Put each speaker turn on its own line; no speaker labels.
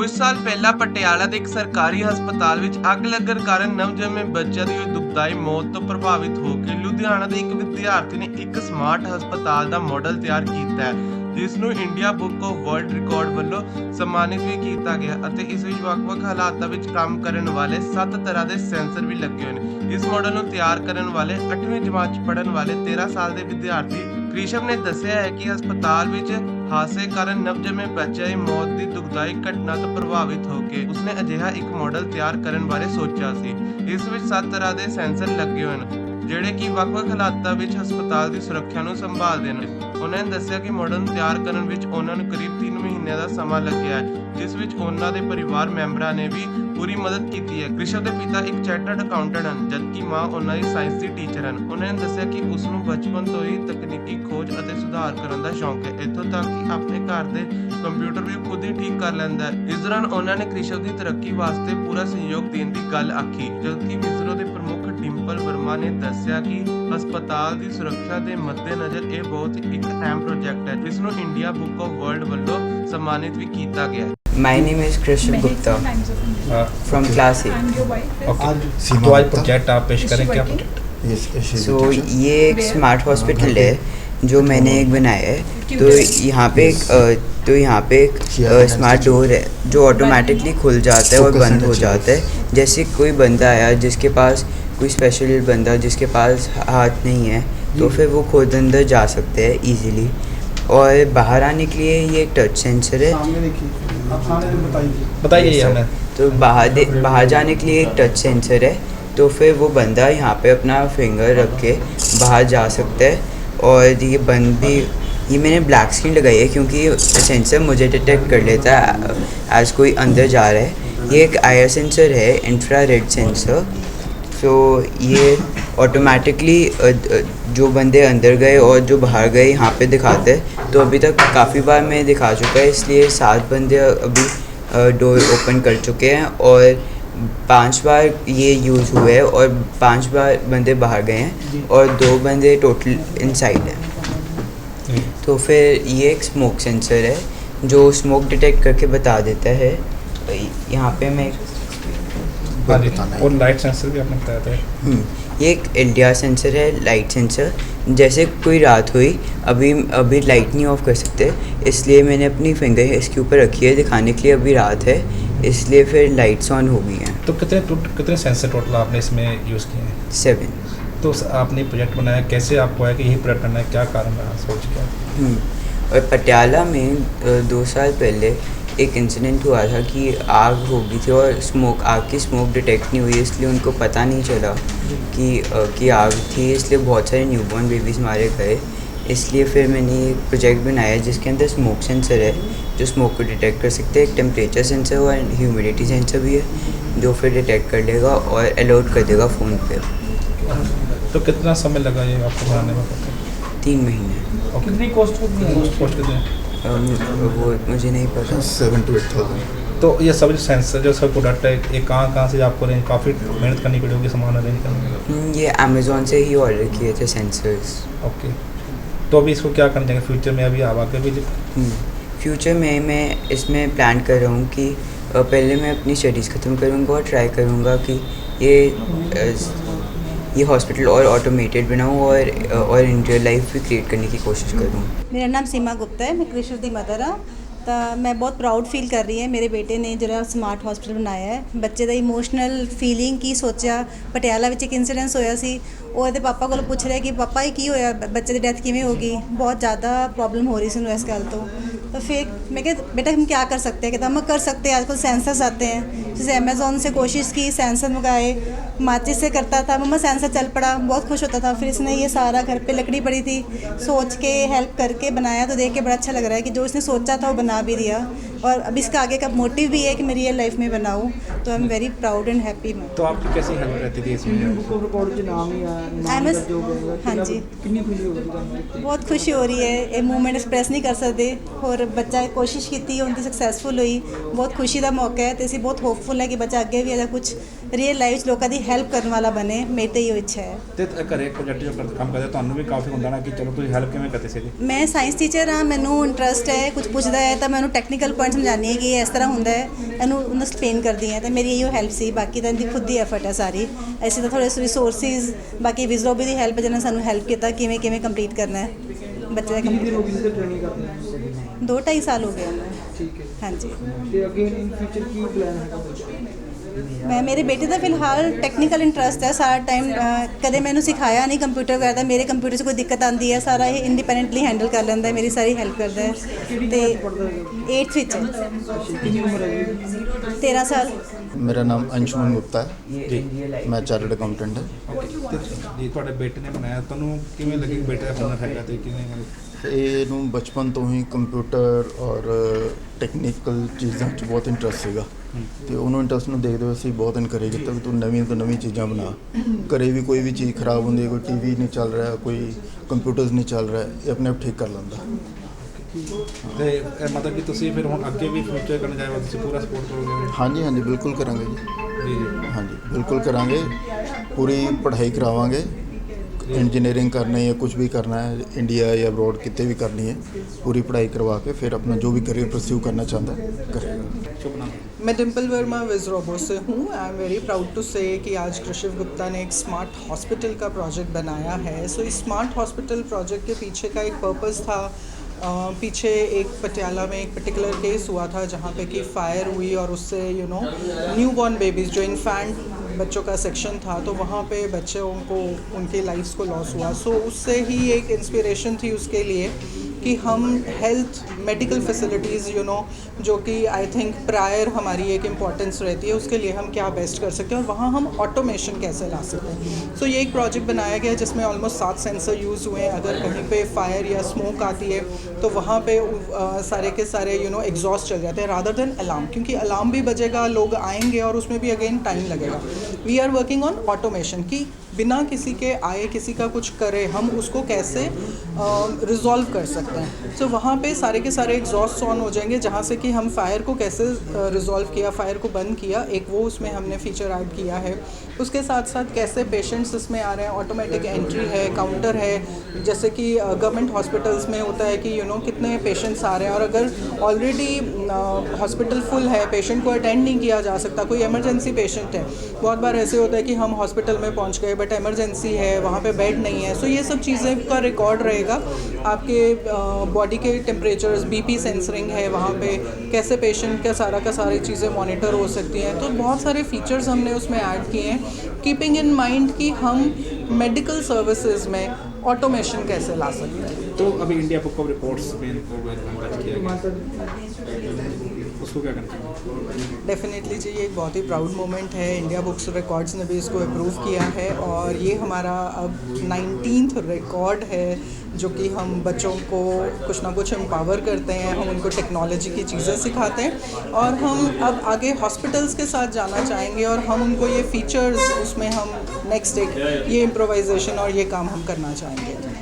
ਕੁਝ ਸਾਲ ਪਹਿਲਾਂ ਪਟਿਆਲਾ ਦੇ ਇੱਕ ਸਰਕਾਰੀ ਹਸਪਤਾਲ ਵਿੱਚ ਅੱਗ ਲੱਗਣ ਕਾਰਨ ਨਵਜੰਮੇ ਬੱਚਿਆਂ ਦੀ ਹੋਈ ਦੁਖਦਾਈ ਮੌਤ ਤੋਂ ਪ੍ਰਭਾਵਿਤ ਹੋ ਕੇ ਲੁਧਿਆਣਾ ਦੇ ਇੱਕ ਵਿਦਿਆਰਥੀ ਨੇ ਇੱਕ ਸਮਾਰਟ ਹਸਪਤਾਲ ਦਾ ਮਾਡਲ ਤਿਆਰ ਕੀਤਾ ਹੈ, ਜਿਸ ਨੂੰ India book of world record ਵੱਲੋਂ ਸਨਮਾਨਿਤ ਵੀ ਕੀਤਾ ਗਿਆ ਅਤੇ ਇਸ ਵਿੱਚ ਵੱਖ-ਵੱਖ ਹਾਲਾਤਾਂ ਵਿੱਚ ਕੰਮ ਕਰਨ ਵਾਲੇ 7 ਤਰ੍ਹਾਂ ਦੇ ਸੈਂਸਰ ਵੀ ਲੱਗੇ ਹੋਏ ਨੇ। ਇਸ ਮਾਡਲ ਨੂੰ ਤਿਆਰ ਕਰਨ ਵਾਲੇ 8ਵੀਂ ਜਮਾਤ 'ਚ ਪੜ੍ਹਨ ਵਾਲੇ 13 ਸਾਲ ਦੇ ਵਿਦਿਆਰਥੀ ਕ੍ਰਿਸ਼ਵ ਨੇ ਦੱਸਿਆ ਹੈ ਕਿ ਹਸਪਤਾਲ ਵਿੱਚ ਹਾਦਸੇ ਕਾਰਨ ਨਵਜੰਮੇ ਬੱਚਿਆਂ ਦੀ ਮੌਤ ਦੀ ਦੁਖਦਾਈ ਘਟਨਾ ਤੋਂ ਪ੍ਰਭਾਵਿਤ ਹੋ ਕੇ ਉਸਨੇ ਅਜਿਹਾ ਇੱਕ ਮਾਡਲ ਤਿਆਰ ਕਰਨ ਬਾਰੇ ਸੋਚਿਆ ਸੀ। ਇਸ ਵਿੱਚ 7 ਤਰ੍ਹਾਂ ਦੇ ਸੈਂਸਰ ਲੱਗੇ ਹੋਏ ਨੇ ਜਿਹੜੇ ਕਿ ਵੱਖ-ਵੱਖ ਹਾਲਾਤਾਂ ਵਿੱਚ ਹਸਪਤਾਲ ਦੀ ਸੁਰੱਖਿਆ ਨੂੰ ਸੰਭਾਲਦੇ ਨੇ। ਉਹਨਾਂ ਨੇ ਦੱਸਿਆ ਕਿ ਮਾਡਲ ਨੂੰ ਤਿਆਰ ਕਰਨ ਵਿੱਚ ਉਹਨਾਂ ਨੂੰ ਕਰੀਬ 3 ਮਹੀਨਿਆਂ ਦਾ ਸਮਾਂ ਲੱਗਿਆ ਹੈ, ਜਿਸ ਵਿੱਚ ਉਹਨਾਂ ਦੇ ਪਰਿਵਾਰ ਮੈਂਬਰਾਂ ਨੇ ਵੀ ਪੂਰੀ ਮਦਦ ਕੀਤੀ ਹੈ। ਕ੍ਰਿਸ਼ਵ ਦੇ ਪਿਤਾ ਇੱਕ ਚਾਰਟਰਡ ਅਕਾਊਂਟੈਂਟ ਹਨ, ਜਦਕਿ ਮਾਂ ਉਹਨਾਂ ਦੀ ਸਾਇੰਸ ਦੀ ਟੀਚਰ ਹਨ। ਉਹਨਾਂ ਨੇ ਦੱਸਿਆ ਕਿ ਉਸ ਨੂੰ ਬਚਪਨ ਤੋਂ ਹੀ ਤਕਨੀਕੀ ਖੋਜ ਅਤੇ ਸੁਧਾਰ ਕਰਨ ਦਾ ਸ਼ੌਂਕ ਹੈ, ਇੱਥੋਂ ਤੱਕ ਕਿ ਆਪਣੇ ਘਰ ਦੇ ਕੰਪਿਊਟਰ ਵੀ ਖੁਦ ਹੀ ਠੀਕ ਕਰ ਲੈਂਦਾ ਹੈ। ਇਸ ਦੌਰਾਨ ਉਹਨਾਂ ਨੇ ਕ੍ਰਿਸ਼ਵ ਦੀ ਤਰੱਕੀ ਵਾਸਤੇ ਪੂਰਾ ਸਹਿਯੋਗ ਦੇਣ ਦੀ ਗੱਲ ਆਖੀ, ਜਦਕਿ ਵਿਸਰੋ ਦੇ ਪ੍ਰਮੁੱਖ ਡਿੰਪਲ ਵਰਮਾ ਨੇ ਦੱਸਿਆ ਕਿ ਹਸਪਤਾਲ ਦੀ ਸੁਰੱਖਿਆ ਦੇ ਮੱਦੇਨਜ਼ਰ ਇਹ ਬਹੁਤ ਇੱਕ ਅਹਿਮ ਪ੍ਰੋਜੈਕਟ ਹੈ, ਜਿਸ ਨੂੰ ਇੰਡੀਆ ਬੁੱਕ ਆਫ ਵਰਲਡ ਵੱਲੋਂ ਸਨਮਾਨਿਤ ਵੀ ਕੀਤਾ ਗਿਆ ਹੈ।
My name is Krishna Gupta from class 8.
Okay, तो आज प्रोजेक्ट आप पेश करें, क्या प्रोजेक्ट?
So ये एक स्मार्ट हॉस्पिटल है जो मैंने एक बनाया है। तो यहाँ पे एक स्मार्ट डोर है जो ऑटोमेटिकली खुल जाता है और बंद हो जाता है। जैसे कोई बंदा आया जिसके पास कोई स्पेशल बंदा जिसके पास हाथ नहीं है तो फिर वो खुद अंदर जा सकते हैं इजीली। और बाहर आने के लिए ये एक टच सेंसर है।
बताइए हमें।
तो बाहर जाने के लिए एक टच सेंसर है, तो फिर वो बंदा यहाँ पे अपना फिंगर रख के बाहर जा सकता है। और ये बंद भी ये मैंने ब्लैक स्क्रीन लगाई है क्योंकि सेंसर मुझे डिटेक्ट कर लेता है एज कोई अंदर जा रहा है। ये एक आईआर सेंसर है, इंफ्रारेड सेंसर। तो ये ऑटोमेटिकली जो बंदे अंदर गए और जो बाहर गए यहाँ पे दिखाते हैं। तो अभी तक काफ़ी बार मैं दिखा चुका है, इसलिए 7 बंदे अभी डोर ओपन कर चुके हैं और 5 बार ये यूज़ हुए हैं और 5 बार बंदे बाहर गए हैं और 2 बंदे टोटल इनसाइड हैं। तो फिर ये एक स्मोक सेंसर है जो स्मोक डिटेक्ट करके बता देता है। यहाँ पे मैं
और लाइट सेंसर भी आपने बताया था।
ये एक एलडीआर सेंसर है, लाइट सेंसर। जैसे कोई रात हुई, अभी लाइट नहीं ऑफ कर सकते, इसलिए मैंने अपनी फिंगर इसके ऊपर रखी है दिखाने के लिए अभी रात है, इसलिए फिर लाइट्स ऑन हो गई हैं।
तो कितने सेंसर टोटल आपने इसमें यूज़ किए हैं?
7।
तो आपने प्रोजेक्ट बनाया, कैसे आपको आया कि यही प्रोजेक्ट करना है, क्या कारण रहा सोच के?
और पटियाला में 2 साल पहले एक इंसिडेंट हुआ था कि आग हो गई थी और आग की स्मोक डिटेक्ट नहीं हुई, इसलिए उनको पता नहीं चला कि आग थी, इसलिए बहुत सारे न्यूबॉर्न बेबीज़ मारे गए। इसलिए फिर मैंने एक प्रोजेक्ट बनाया जिसके अंदर स्मोक सेंसर है जो स्मोक को डिटेक्ट कर सकते हैं, एक टेम्परेचर सेंसर और ह्यूमिडिटी सेंसर भी है जो फिर डिटेक्ट कर लेगा और अलर्ट कर देगा फ़ोन पे।
तो कितना समय लगा ये आपको बनाने में?
3 महीने।
और कितनी कॉस्ट कितनी है?
वो मुझे नहीं पता।
7 to 8,000।
तो ये सब जो सेंसर जो सब प्रोडक्ट है, ये कहाँ से आपको रेंज काफ़ी मेहनत करनी पड़ी होगी सामान अरेंज करने में?
ये अमेज़ोन से ही ऑर्डर किए थे सेंसर्स।
ओके, तो अभी इसको क्या करना चाहिए फ्यूचर में? अभी आप आगे भी
फ्यूचर में मैं इसमें प्लान कर रहा हूँ कि पहले मैं अपनी स्टडीज़ ख़त्म करूँगा और ट्राई करूँगा कि ये हॉस्पिटल और ऑटोमेटेड बनाऊँ और इन रियल लाइफ भी क्रिएट करने की कोशिश करूँ।
मेरा नाम सीमा गुप्ता है, मैं कृष्ण दी मदर हाँ। तो मैं बहुत प्राउड फील कर रही है मेरे बेटे ने जो स्मार्ट हॉस्पिटल बनाया है। बच्चे का इमोशनल फीलिंग की सोचा। पटियाला में एक इंसीडेंस होया सी, वो पापा को पूछ रहे कि पापा ये की होया, बच्चे की डेथ किमें होगी, बहुत ज़्यादा प्रॉब्लम हो रही सी इस गल तो फिर मैं क्या बेटा हम क्या कर सकते हैं, कहता हम कर सकते हैं, आजकल सेंसर्स आते हैं। जैसे अमेज़ोन से कोशिश की, सेंसर मंगाए, माचिस से करता था, मम्मा सेंसर चल पड़ा, बहुत खुश होता था। फिर इसने ये सारा घर पे लकड़ी पड़ी थी, सोच के हेल्प करके बनाया, तो देख के बड़ा अच्छा लग रहा है कि जो इसने सोचा था वो बना भी दिया। और अब इसका आगे का मोटिव भी है कि मैं रियल लाइफ में बनाऊँ, तो आई am very proud and happy.
तो आपकी कैसी हेल्प रहती थी इसमें?
हाँ जी, बहुत खुशी हो रही है, ये मूवमेंट एक्सप्रैस नहीं कर सकते। और बच्चा कोशिश की, उनकी सक्सैसफुल हुई, बहुत खुशी का मौका है। तो असी बहुत होपफुल है कि बच्चा अगे भी कुछ रियल लाइफ लोगों की हेल्प करने वाला बने, मेरी तो ये इच्छा है।
ਤੇ ਘਰੇ ਪ੍ਰੋਜੈਕਟ ਜੋ ਕੰਮ ਕਰਦੇ ਤੁਹਾਨੂੰ ਵੀ ਕਾਫੀ ਹੁੰਦਾ ਨਾ कि चलो ਤੁਸੀਂ ਹੈਲਪ ਕਿਵੇਂ ਕਰਦੇ ਸੀ?
मैं साइंस टीचर हाँ, मैनू इंटरस्ट है, कुछ पूछता है तो मैं टैक्नीकल पॉइंट ਨੂੰ ਸਮਝਾਉਂਦੀ ਹਾਂ ਕਿ ਇਹ ਇਸ ਤਰ੍ਹਾਂ ਹੁੰਦਾ ਹੈ, ਇਹਨੂੰ ਉਹਨੂੰ ਐਕਸਪਲੇਨ ਕਰਦੀ ਹਾਂ। ਤਾਂ ਮੇਰੀ ਇਹੋ ਹੈਲਪ ਸੀ, ਬਾਕੀ ਤਾਂ ਇਹਦੀ ਖੁਦ ਦੀ ਐਫਰਟ ਹੈ ਸਾਰੀ। ਅਸੀਂ ਤਾਂ ਥੋੜ੍ਹੇ ਰਿਸੋਰਸਿਸ ਬਾਕੀ ਵਿਜ਼ਰੋਬੀ ਦੀ ਹੈਲਪ ਜਿਹਨਾਂ ਸਾਨੂੰ ਹੈਲਪ ਕੀਤਾ ਕਿਵੇਂ ਕੰਪਲੀਟ ਕਰਨਾ ਹੈ ਬੱਚੇ ਦਾ ਕੰਪਲੀਟ। 2-2.5 ਸਾਲ ਹੋ ਗਏ ਉਹਨੂੰ।
ਠੀਕ ਹੈ।
ਹਾਂਜੀ।
ਤੇ ਅੱਗੇ ਇਨ ਫਿਊਚਰ ਕੀ ਪਲਾਨ ਹੈਗਾ ਬੱਚੇ ਦਾ?
ਮੇਰੇ ਬੇਟੇ ਦਾ ਫਿਲਹਾਲ ਟੈਕਨੀਕਲ ਇੰਟਰਸਟ ਹੈ। ਸਾਰਾ ਟਾਈਮ ਕਦੇ ਮੈਨੂੰ ਸਿਖਾਇਆ ਨਹੀਂ ਕੰਪਿਊਟਰ ਵਗੈਰਾ ਦਾ। ਮੇਰੇ ਕੰਪਿਊਟਰ 'ਚ ਕੋਈ ਦਿੱਕਤ ਆਉਂਦੀ ਹੈ, ਸਾਰਾ ਇਹ ਇੰਡੀਪੈਂਡੈਂਟਲੀ ਹੈਂਡਲ ਕਰ ਲੈਂਦਾ ਹੈ, ਮੇਰੀ ਸਾਰੀ ਹੈਲਪ ਕਰਦਾ ਹੈ। ਤੇ 8th ਵਿੱਚ ਹੈ।
ਕਿੰਨੀ ਉਮਰ ਹੈ ਜੀ?
13 ਸਾਲ।
ਮੇਰਾ ਨਾਮ ਅੰਸ਼ੁਮਨ ਗੁਪਤਾ ਹੈ ਜੀ, ਮੈਂ ਚਾਰਟਰਡ ਅਕਾਊਂਟੈਂਟ ਹਾਂ।
ਜੀ ਤੁਹਾਡੇ ਬੇਟੇ ਨੇ ਬਣਾਇਆ, ਤੁਹਾਨੂੰ ਕਿਵੇਂ ਲੱਗੀ ਕਿ ਬੇਟੇ ਦਾ ਹੁਨਰ ਹੈਗਾ ਤੇ ਕਿਵੇਂ?
ਇਹਨੂੰ ਬਚਪਨ ਤੋਂ ਹੀ ਕੰਪਿਊਟਰ ਔਰ ਟੈਕਨੀਕਲ ਚੀਜ਼ਾਂ 'ਚ ਬਹੁਤ ਇੰਟਰਸਟ ਸੀਗਾ ਤੇ ਉਹਨੂੰ ਇੰਟਰਸਟ ਨੂੰ ਦੇਖਦੇ ਹੋਏ ਅਸੀਂ ਬਹੁਤ ਇਨਕਰੇਜ ਕੀਤਾ ਵੀ ਤੂੰ ਨਵੀਂ ਤੋਂ ਨਵੀਂ ਚੀਜ਼ਾਂ ਬਣਾ। ਘਰੇ ਵੀ ਕੋਈ ਵੀ ਚੀਜ਼ ਖਰਾਬ ਹੁੰਦੀ ਹੈ, ਕੋਈ ਟੀਵੀ ਨਹੀਂ ਚੱਲ ਰਿਹਾ, ਕੋਈ ਕੰਪਿਊਟਰਸ ਨਹੀਂ ਚੱਲ ਰਿਹਾ, ਇਹ ਆਪਣੇ ਆਪ ਠੀਕ ਕਰ ਲੈਂਦਾ।
ਤੇ ਇਹ ਮਤਲਬ ਕਿ ਤੁਸੀਂ ਫਿਰ ਹੁਣ ਅੱਗੇ ਵੀ ਫਿਊਚਰ ਕਰਨ ਜਾਏ ਤੁਸੀਂ ਪੂਰਾ ਸਪੋਰਟ ਕਰੋਗੇ?
ਹਾਂਜੀ ਹਾਂਜੀ ਬਿਲਕੁਲ ਕਰਾਂਗੇ ਜੀ।
ਜੀ ਜੀ
ਹਾਂਜੀ ਬਿਲकुल ਕਰਾਂਗੇ, ਪੂਰੀ ਪੜ੍ਹਾਈ ਕਰਾਵਾਂਗੇ। इंजीनियरिंग करना है या कुछ भी करना है इंडिया या अब्रॉड कितने भी करनी है, पूरी पढ़ाई करवा के फिर अपना जो भी करियर परस्यू करना चाहता है करेगा।
शुभ नाम?
मैं डिम्पल वर्मा विजरोबो से हूँ। I am very proud to say कि आज कृषिव गुप्ता ने एक स्मार्ट हॉस्पिटल का प्रोजेक्ट बनाया है। सो इस स्मार्ट हॉस्पिटल प्रोजेक्ट के पीछे का एक पर्पस था। पीछे एक पटियाला में एक पर्टिकुलर केस हुआ था जहाँ पे कि फायर हुई और उससे न्यू बॉर्न बेबीज़ जो इन्फेंट बच्चों का सेक्शन था, तो वहाँ पे बच्चों को उनके लाइफ्स को लॉस हुआ। सो उससे ही एक इंस्पिरेशन थी उसके लिए कि हम हेल्थ मेडिकल फैसिलिटीज़ जो कि आई थिंक प्रायर हमारी एक इम्पॉर्टेंस रहती है, उसके लिए हम क्या बेस्ट कर सकते हैं और वहाँ हम ऑटोमेशन कैसे ला सकते हैं। सो ये एक प्रोजेक्ट बनाया गया जिसमें ऑलमोस्ट 7 सेंसर यूज़ हुए हैं। अगर कहीं पे फायर या स्मोक आती है तो वहाँ पे सारे के सारे एग्जॉस्ट चल जाते हैं रादर देन अलार्म, क्योंकि अलार्म भी बजेगा, लोग आएंगे और उसमें भी अगेन टाइम लगेगा। We are working on automation कि बिना किसी के आए किसी का कुछ करे हम उसको कैसे रिजॉल्व कर सकते हैं। सो वहाँ पे सारे के सारे एग्जॉस्ट ऑन हो जाएंगे जहाँ से कि हम फायर को कैसे रिजॉल्व किया, फायर को बंद किया, एक वो उसमें हमने फीचर ऐड किया है। उसके साथ साथ कैसे पेशेंट्स इसमें आ रहे हैं, ऑटोमेटिक एंट्री है, काउंटर है, जैसे कि गवर्नमेंट हॉस्पिटल्स में होता है कि कितने पेशेंट्स आ रहे हैं और अगर ऑलरेडी हॉस्पिटल फुल है, पेशेंट को अटेंड नहीं किया जा सकता, कोई इमरजेंसी पेशेंट है, बहुत बार ऐसे होता है कि हम हॉस्पिटल में पहुंच गए बट इमरजेंसी है, वहाँ पे बेड नहीं है। सो ये सब चीज़ें का रिकॉर्ड रहेगा। आपके बॉडी के टेम्परेचर्स, बीपी सेंसरिंग है, वहाँ पे कैसे पेशेंट का सारी चीज़ें मॉनिटर हो सकती हैं। तो बहुत सारे फीचर्स हमने उसमें ऐड किए हैं, कीपिंग इन माइंड कि हम मेडिकल सर्विसेज में ऑटोमेशन कैसे ला सकते हैं।
तो अभी इंडिया बुक ऑफ रिकॉर्ड्स में इनको दर्ज किया गया, उसको क्या करना चाहिए?
डेफिनेटली जी, ये एक बहुत ही प्राउड मोमेंट है। इंडिया बुक्स रिकॉर्ड्स ने भी इसको अप्रूव किया है और ये हमारा अब 19th रिकॉर्ड है जो कि हम बच्चों को कुछ ना कुछ एम्पावर करते हैं, हम उनको टेक्नोलॉजी की चीज़ें सिखाते हैं और हम अब आगे हॉस्पिटल्स के साथ जाना चाहेंगे और हम उनको ये फीचर्स उसमें हम नेक्स्ट एक ये इम्प्रोवाइजेशन और ये काम हम करना चाहेंगे।